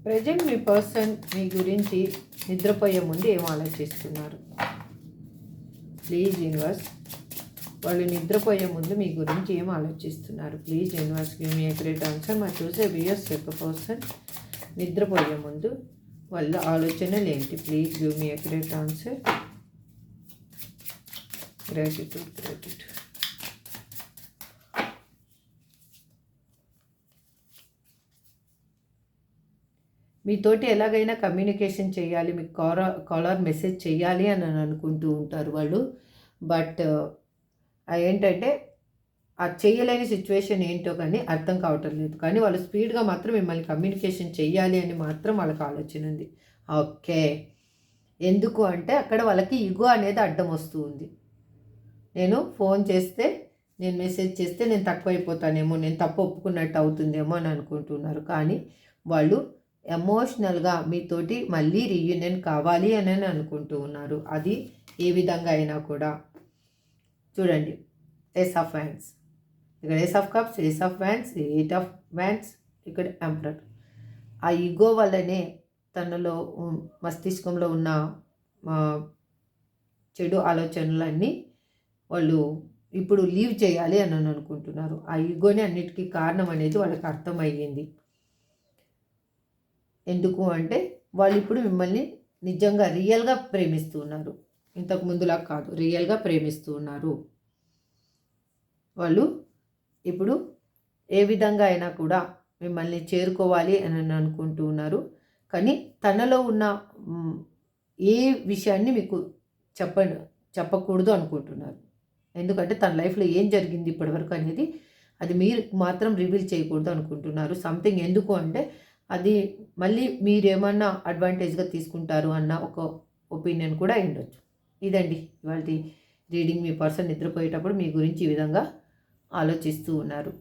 Present మీ person మీ గురించి నిద్రపోయే ముందు ఏం ఆలోచిస్తున్నారు? ప్లీజ్ యూనివర్స్, వాళ్ళు నిద్రపోయే ముందు మీ గురించి ఏం ఆలోచిస్తున్నారు? Please universe give me great answer. మా చూసే వ్యూయర్స్ యొక్క పర్సన్ నిద్రపోయే ముందు వాళ్ళ ఆలోచనలు ఏంటి? Please give me great answer. Gratitude. మీతోటి ఎలాగైనా కమ్యూనికేషన్ చేయాలి, మీకు కాలర్ మెసేజ్ చేయాలి అని అనుకుంటూ ఉంటారు వాళ్ళు. బట్ ఏంటంటే ఆ చేయలేని సిచ్యువేషన్ ఏంటో కానీ అర్థం కావటం లేదు. కానీ వాళ్ళు స్పీడ్గా మాత్రం మిమ్మల్ని కమ్యూనికేషన్ చేయాలి అని మాత్రం వాళ్ళకి ఆలోచన ఉంది. ఓకే, ఎందుకు అంటే అక్కడ వాళ్ళకి ఇగో అనేది అడ్డం వస్తూ ఉంది. నేను ఫోన్ చేస్తే, నేను మెసేజ్ చేస్తే నేను తక్కువైపోతానేమో, నేను తప్పు ఒప్పుకున్నట్టు అవుతుందేమో అని అనుకుంటున్నారు. కానీ వాళ్ళు ఎమోషనల్గా మీతోటి మళ్ళీ రీయూనియన్ కావాలి అని అనుకుంటూ ఉన్నారు. అది ఏ విధంగా అయినా కూడా. చూడండి, ఏస్ ఆఫ్ వ్యాండ్స్, ఇక్కడ ace of cups, ace of wands, eight of wands, ఇక్కడ ఎంపరర్. ఆ ఈగో వల్లనే తనలో మస్తిష్కంలో ఉన్న చెడు ఆలోచనలన్నీ వాళ్ళు ఇప్పుడు లీవ్ చేయాలి అని అనుకుంటున్నారు. ఆ ఈగోని అన్నిటికీ కారణం అనేది వాళ్ళకి అర్థమయ్యింది. ఎందుకు అంటే వాళ్ళు ఇప్పుడు మిమ్మల్ని నిజంగా రియల్గా ప్రేమిస్తూ ఉన్నారు. ఇంతకు ముందులా కాదు, రియల్గా ప్రేమిస్తూ ఉన్నారు. వాళ్ళు ఇప్పుడు ఏ విధంగా అయినా కూడా మిమ్మల్ని చేరుకోవాలి అని అనుకుంటూ ఉన్నారు. కానీ తనలో ఉన్న ఏ విషయాన్ని మీకు చెప్పకూడదు అనుకుంటున్నారు. ఎందుకంటే తన లైఫ్లో ఏం జరిగింది ఇప్పటివరకు అనేది అది మీరు మాత్రం రివీల్ చేయకూడదు అనుకుంటున్నారు. సంథింగ్ ఎందుకు అంటే అది మళ్ళీ మీరేమన్నా అడ్వాంటేజ్గా తీసుకుంటారు అన్న ఒక ఒపీనియన్ కూడా ఉండొచ్చు. ఇదండి ఇవాళ రీడింగ్. మీ పర్సన్ నిద్రపోయేటప్పుడు మీ గురించి ఈ విధంగా ఆలోచిస్తూ ఉన్నారు.